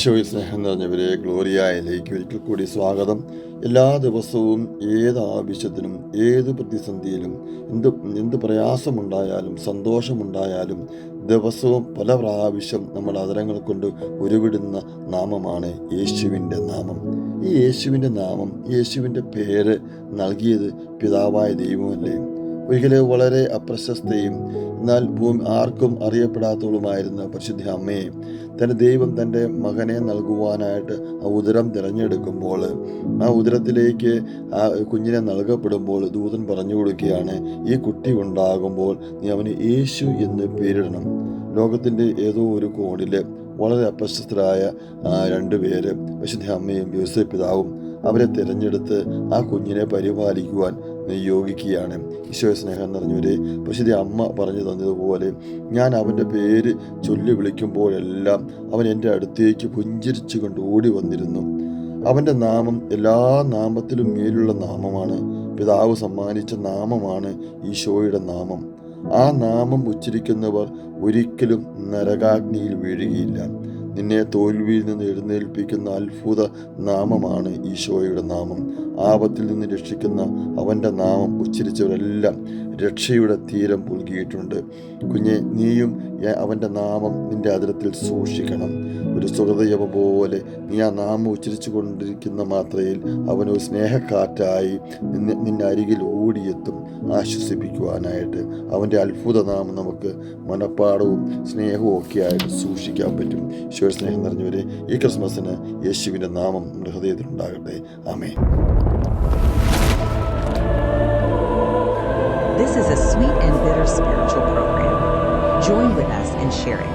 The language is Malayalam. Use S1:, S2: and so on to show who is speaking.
S1: ഈശോയിൽ സ്നേഹം നിറഞ്ഞവരെ, ഗ്ലോറിയയിലേക്ക് ഒരിക്കൽ കൂടി സ്വാഗതം. എല്ലാ ദിവസവും ഏത് ആവശ്യത്തിനും ഏത് പ്രതിസന്ധിയിലും എന്ത് പ്രയാസമുണ്ടായാലും സന്തോഷമുണ്ടായാലും ദിവസവും പല പ്രാവശ്യം നമ്മൾ അതരങ്ങൾ കൊണ്ട് ഉരുവിടുന്ന നാമമാണ് യേശുവിൻ്റെ നാമം. ഈ യേശുവിൻ്റെ നാമം, യേശുവിൻ്റെ പേര് നൽകിയത് പിതാവായ ദൈവമല്ലേ? ഒരിക്കലും വളരെ അപ്രശസ്തയും എന്നാൽ ആർക്കും അറിയപ്പെടാത്തവളുമായിരുന്ന പരിശുദ്ധ അമ്മയെ തൻ്റെ ദൈവം തൻ്റെ മകനെ നൽകുവാനായിട്ട് ആ ഉദരം തിരഞ്ഞെടുക്കുമ്പോൾ, ആ ഉദരത്തിലേക്ക് ആ കുഞ്ഞിനെ നൽകപ്പെടുമ്പോൾ ദൂതൻ പറഞ്ഞു കൊടുക്കുകയാണ്, ഈ കുട്ടി ഉണ്ടാകുമ്പോൾ നീ അവന് യേശു എന്ന് പേരിടണം. ലോകത്തിൻ്റെ ഏതോ ഒരു കോണിൽ വളരെ അപ്രശസ്തരായ രണ്ടുപേര്, പരിശുദ്ധ അമ്മയും യോസേപ്പ് പിതാവും, അവരെ തിരഞ്ഞെടുത്ത് ആ കുഞ്ഞിനെ പരിപാലിക്കുവാൻ നിയോഗിക്കുകയാണ്. ഈശോയെ സ്നേഹം നിറഞ്ഞവരെ, പരിശുദ്ധ അമ്മ പറഞ്ഞു തന്നതുപോലെ ഞാൻ അവൻ്റെ പേര് ചൊല്ലി വിളിക്കുമ്പോഴെല്ലാം അവൻ എൻ്റെ അടുത്തേക്ക് പുഞ്ചിരിച്ചു കൊണ്ട് ഓടി വന്നിരുന്നു. അവൻ്റെ നാമം എല്ലാ നാമത്തിലും മേലുള്ള നാമമാണ്. പിതാവ് സമ്മാനിച്ച നാമമാണ് ഈശോയുടെ നാമം. ആ നാമം ഉച്ചരിക്കുന്നവർ ഒരിക്കലും നരകാഗ്നിയിൽ വീഴുകയില്ല. നിന്നെ തോൽവിയിൽ നിന്ന് എഴുന്നേൽപ്പിക്കുന്ന അത്ഭുത നാമമാണ് ഈശോയുടെ നാമം. ആപത്തിൽ നിന്ന് രക്ഷിക്കുന്ന അവൻ്റെ നാമം ഉച്ചരിച്ചവരെല്ലാം രക്ഷയുടെ തീരം പുൽകിയിട്ടുണ്ട്. കുഞ്ഞെ, നീയും അവൻ്റെ നാമം നിൻ്റെ അതിരത്തിൽ സൂക്ഷിക്കണം. ഒരു സുഹൃതയവ പോലെ നീ ആ നാമം ഉച്ചരിച്ചു കൊണ്ടിരിക്കുന്ന മാത്രയിൽ അവനൊരു സ്നേഹക്കാറ്റായി നിന്റെ അരികിൽ ഓടിയെത്തും ആശ്വസിപ്പിക്കുവാനായിട്ട്. അവൻ്റെ അത്ഭുത നാമം നമുക്ക് മനപ്പാടവും സ്നേഹവും ഒക്കെ ആയിട്ട് സൂക്ഷിക്കാൻ പറ്റും. ഈശോ സ്നേഹം നിറഞ്ഞവരെ, ഈ ക്രിസ്മസിന് യേശുവിൻ്റെ നാമം നമ്മുടെ ഹൃദയത്തിലുണ്ടാകട്ടെ. ആമേൻ.
S2: This is a sweet and bitter spiritual program. Join with us in sharing